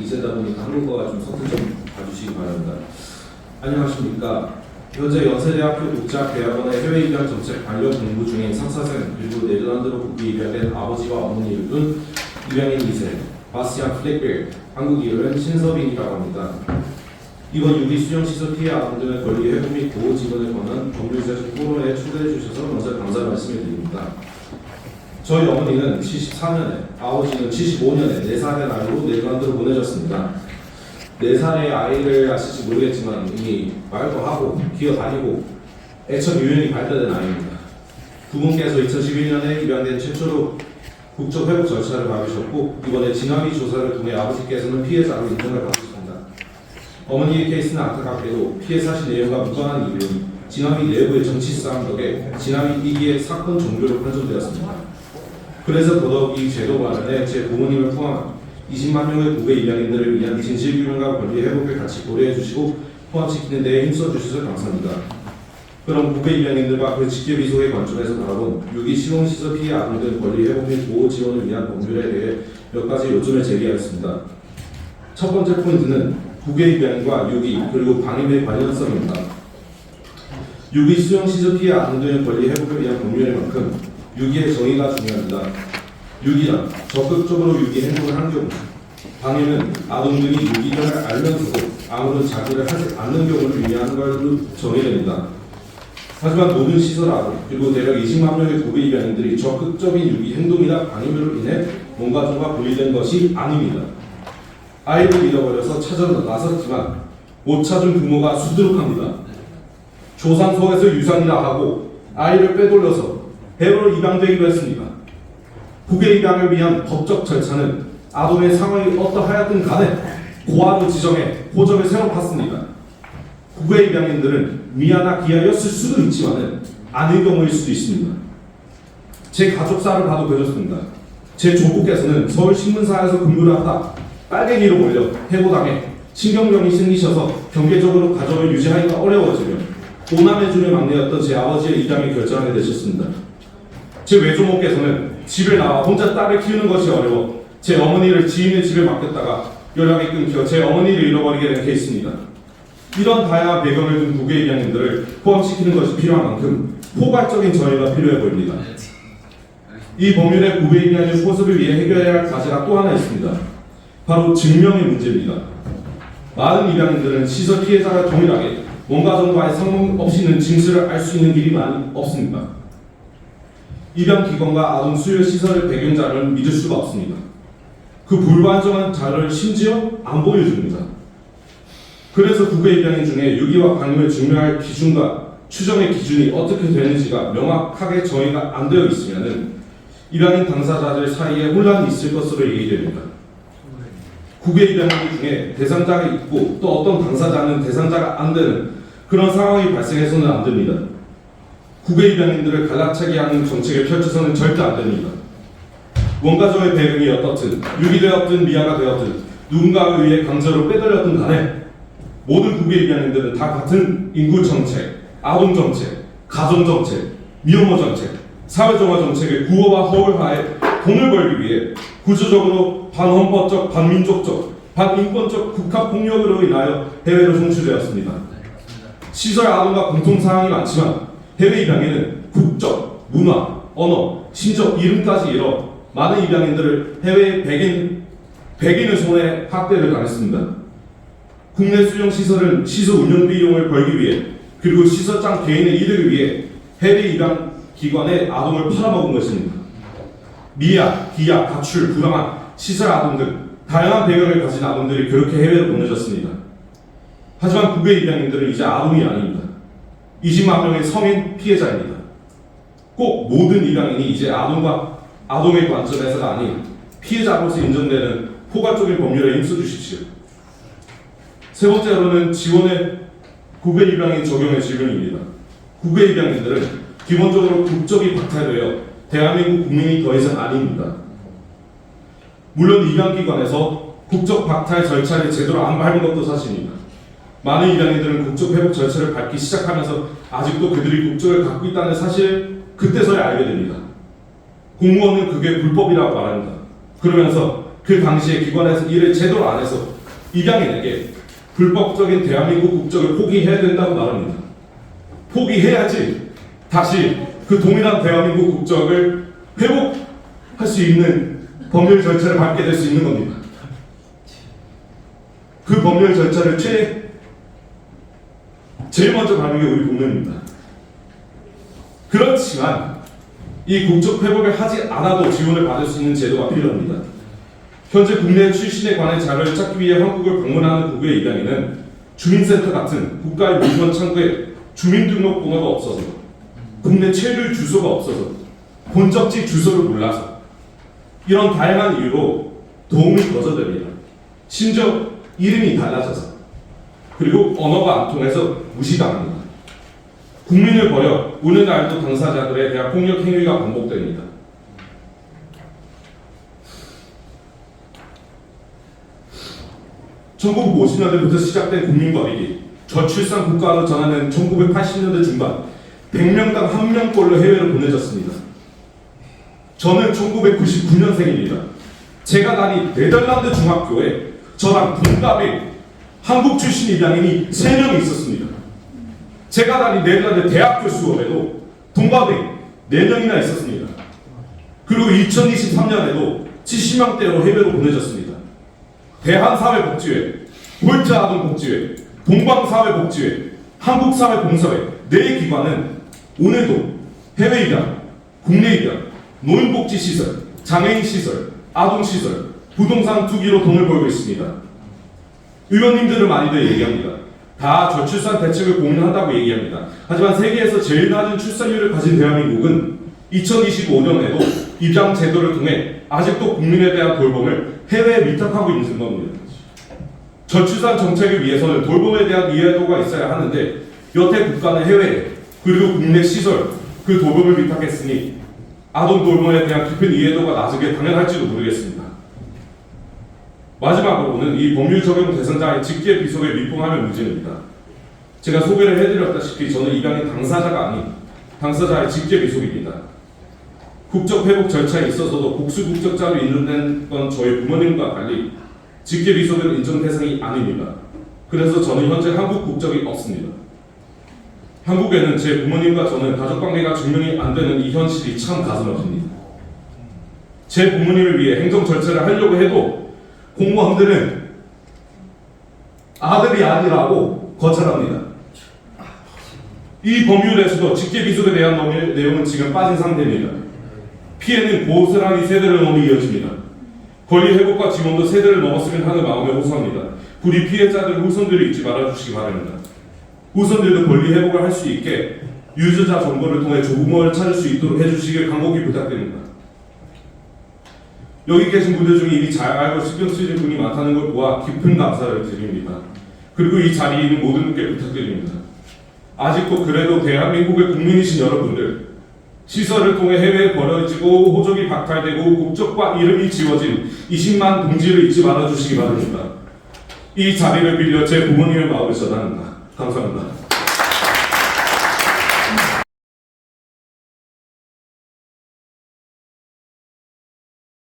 2세다 보니까 한국어가 좀 서툴 좀 봐주시기 바랍니다. 안녕하십니까. 현재 연세대학교 국제학대학원의 해외 입양 정책 반려 공부 중인 상사생 그리고 네덜란드로 국비 입양된 아버지와 어머니를 둔 입양인 2세 바스티안 플렉벨, 한국 이름은 신서빈이라고 합니다. 이번 유기 수용시설 피해 아동들의 권리 회복 및 보호 지원을 권한 법률제정 포럼에 초대해 주셔서 먼저 감사 말씀을 드립니다. 저희 어머니는 74년에, 아버지는 75년에 4살의 나이로 네덜란드로 보내졌습니다. 4살의 아이를 아실지 모르겠지만 이미 말도 하고 기어다니고 애착 유형이 발달된 아이입니다. 부모께서 2011년에 입양된 최초로 국적 회복 절차를 밟으셨고 이번에 진압이 조사를 통해 아버지께서는 피해자로 인정을 받으셨습니다. 어머니의 케이스는 안타깝게도 피해 사실 내용과 무관한 이유는 진압이 내부의 정치 싸움 덕에 진압이 이기의 사건 종료로 판정되었습니다. 그래서 더더욱 이 제도 마련에 제 부모님을 포함한 20만 명의 국외 입양인들을 위한 진실규명과 권리 회복을 같이 고려해 주시고 포함시키는 데에 힘써 주셔서 감사합니다. 그럼 국외 입양인들과 그 직계비속의 관점에서 바라본 유기 실용시설 피해 아동들 권리 회복 및 보호 지원을 위한 법률에 대해 몇 가지 요점을 제기하였습니다. 첫 번째 포인트는 국외 입양과 유기 그리고 방임의 관련성입니다. 유기 수용시설 피해 아동들의 권리 회복을 위한 법률인 만큼 유기의 정의가 중요합니다. 유기란 적극적으로 유기 행동을 하는 경우, 방임은 아동들이 유기견을 알면서도 아무런 자기를 하지 않는 경우를 의미하는 걸로 정의됩니다. 하지만 모든 시설 아동 그리고 대략 20만 명의 국외 입양인들이 적극적인 유기 행동이나 방임으로 인해 몸가짐과 분리된 것이 아닙니다. 아이를 잃어버려서 찾아 나섰지만 못 찾은 부모가 수두룩합니다. 조상소에서 유산이라 하고 아이를 빼돌려서 해외로 입양되기도 했습니다. 국외 입양을 위한 법적 절차는 아동의 상황이 어떠하였든 간에 고하로 지정해 호점을 세워봤습니다. 국외 입양인들은 미아나 기아였을 수도 있지만 아닌 경우일 수도 있습니다. 제 가족사를 봐도 그렇습니다. 제 조부께서는 서울신문사에서 근무를 하다 빨갱이로 몰려 해고당해 신경병이 생기셔서 경제적으로 가정을 유지하기가 어려워지며 5남매 중에 막내였던 제 아버지의 입양을 결정하게 되셨습니다. 제 외조모께서는 집에 나와 혼자 딸을 키우는 것이 어려워 제 어머니를 지인의 집에 맡겼다가 연락이 끊겨 제 어머니를 잃어버리게 된 케이스입니다. 이런 다양한 배경을 둔 국외 입양인들을 포함시키는 것이 필요한 만큼 포괄적인 정의가 필요해 보입니다. 이 법률의 국외 입양의 포섭을 위해 해결해야 할 과제가 또 하나 있습니다. 바로 증명의 문제입니다. 많은 입양인들은 시설 피해자가 동일하게 원가 정도와의 상관없이는 진술을 알 수 있는 길이 많이 없습니다. 입양기관과 아동 수요 시설의 배경 자료를 믿을 수가 없습니다. 그 불완전한 자료를 심지어 안 보여줍니다. 그래서 국외 입양인 중에 유기와 방임을 증명할 기준과 추정의 기준이 어떻게 되는지가 명확하게 정의가 안 되어 있으면 입양인 당사자들 사이에 혼란이 있을 것으로 얘기됩니다. 국외 입양인 중에 대상자가 있고 또 어떤 당사자는 대상자가 안 되는 그런 상황이 발생해서는 안 됩니다. 국외 입양인들을 갈라차게 하는 정책을 펼쳐서는 절대 안 됩니다. 원가정의 배경이 어떻든 유기되었든 미아가 되었든 누군가에 의해 강제로 빼돌렸든 간에 모든 국외 입양인들은 다 같은 인구 정책, 아동 정책, 가정 정책, 미혼모 정책, 사회정화 정책의 구호와 허울하에 돈을 벌기 위해 구조적으로 반헌법적, 반민족적, 반인권적 국가폭력으로 인하여 해외로 송출되었습니다. 시설 아동과 공통사항이 많지만 해외 입양에는 국적, 문화, 언어, 심지어 이름까지 이뤄 많은 입양인들을 해외 백인의 손에 학대를 당했습니다. 국내 수용 시설은 시설 운영 비용을 벌기 위해 그리고 시설장 개인의 이득을 위해 해외 입양 기관에 아동을 팔아먹은 것입니다. 미아, 기아, 가출, 불황한 시설 아동 등 다양한 배경을 가진 아동들이 그렇게 해외로 보내졌습니다. 하지만 국외 입양인들은 이제 아동이 아닙니다. 20만 명의 성인 피해자입니다. 꼭 모든 입양인이 이제 아동의 관점에서가 아닌 피해자로서 인정되는 포괄적인 법률에 힘써 주십시오. 세 번째로는 지원의 국외 입양인 적용의 질문입니다. 국외 입양인들은 기본적으로 국적이 박탈되어 대한민국 국민이 더 이상 아닙니다. 물론 입양기관에서 국적 박탈 절차를 제대로 안 밟은 것도 사실입니다. 많은 입양인들은 국적 회복 절차를 밟기 시작하면서 아직도 그들이 국적을 갖고 있다는 사실을 그때서야 알게 됩니다. 공무원은 그게 불법이라고 말합니다. 그러면서 그 당시에 기관에서 일을 제대로 안 해서 입양인에게 불법적인 대한민국 국적을 포기해야 된다고 말합니다. 포기해야지 다시 그 동일한 대한민국 국적을 회복할 수 있는 법률 절차를 밟게 될 수 있는 겁니다. 그 법률 절차를 제일 먼저 밟는 게 우리 국민입니다. 그렇지만 이 국적 회복을 하지 않아도 지원을 받을 수 있는 제도가 필요합니다. 현재 국내 출신에 관한 자료를 찾기 위해 한국을 방문하는 국외 입양인은 주민센터 같은 국가의 민원 창구에 주민등록번호가 없어서, 국내 체류 주소가 없어서, 본적지 주소를 몰라서, 이런 다양한 이유로 도움이 거절됩니다. 심지어 이름이 달라져서, 그리고 언어가 안 통해서 무시당합니다. 국민을 버려 오늘날도 당사자들에 대한 폭력 행위가 반복됩니다. (1950년대부터) 시작된 국민거리기, 저출산 국가로 전환된 1980년대 중반 100명당 1명꼴로 해외로 보내졌습니다. 저는 1999년생입니다. 제가 다닌 네덜란드 중학교에 저랑 동갑인 한국 출신 입양인이 3명이 있었습니다. 제가 다닌 네덜란드 대학교 수업에도 동갑인 4명이나 있었습니다. 그리고 2023년에도 70명대로 해외로 보내졌습니다. 대한사회복지회, 볼트아동복지회, 동방사회복지회, 한국사회봉사회 4기관은 오늘도 해외 입양, 국내 입양, 노인복지시설, 장애인시설, 아동시설, 부동산 투기로 돈을 벌고 있습니다. 의원님들은 많이들 얘기합니다. 다 저출산 대책을 고민한다고 얘기합니다. 하지만 세계에서 제일 낮은 출산율을 가진 대한민국은 2025년에도 입양 제도를 통해 아직도 국민에 대한 돌봄을 해외에 위탁하고 있는 겁니다. 저출산 정책을 위해서는 돌봄에 대한 이해도가 있어야 하는데 여태 국가는 해외에 그리고 국내 시설 그 돌봄을 위탁했으니 아동 돌봄에 대한 깊은 이해도가 낮은 게 당연할지도 모르겠습니다. 마지막으로는 이 법률 적용 대상자의 직계 비속에 위반하면 문제입니다. 제가 소개를 해드렸다시피 저는 입양인 당사자가 아닌 당사자의 직계 비속입니다. 국적 회복 절차에 있어서도 복수 국적자로 인정된 건 저희 부모님과 달리 직계 비속은 인정 대상이 아닙니다. 그래서 저는 현재 한국 국적이 없습니다. 한국에는 제 부모님과 저는 가족관계가 증명이 안 되는 이 현실이 참 가슴 아픕니다. 제 부모님을 위해 행정 절차를 하려고 해도 공무원들은 아들이 아니라고 거절합니다. 이 법률에서도 직계 비속에 대한 내용은 지금 빠진 상태입니다. 피해는 고스란히 세대를 넘어 이어집니다. 권리 회복과 지원도 세대를 넘었으면 하는 마음에 호소합니다. 불의 피해자들 후손들이 잊지 말아주시기 바랍니다. 후손들도 권리 회복을 할 수 있게 유저자 정보를 통해 조부모를 찾을 수 있도록 해주시길 간곡히 부탁드립니다. 여기 계신 분들 중에 이미 잘 알고 신경 쓰이는 분이 많다는 걸 보아 깊은 감사를 드립니다. 그리고 이 자리에 있는 모든 분께 부탁드립니다. 아직도 그래도 대한민국의 국민이신 여러분들, 시설을 통해 해외에 버려지고 호적이 박탈되고 국적과 이름이 지워진 20만 동지를 잊지 말아주시기 바랍니다. 이 자리를 빌려 제 부모님의 마음을 전합니다. 감사합니다.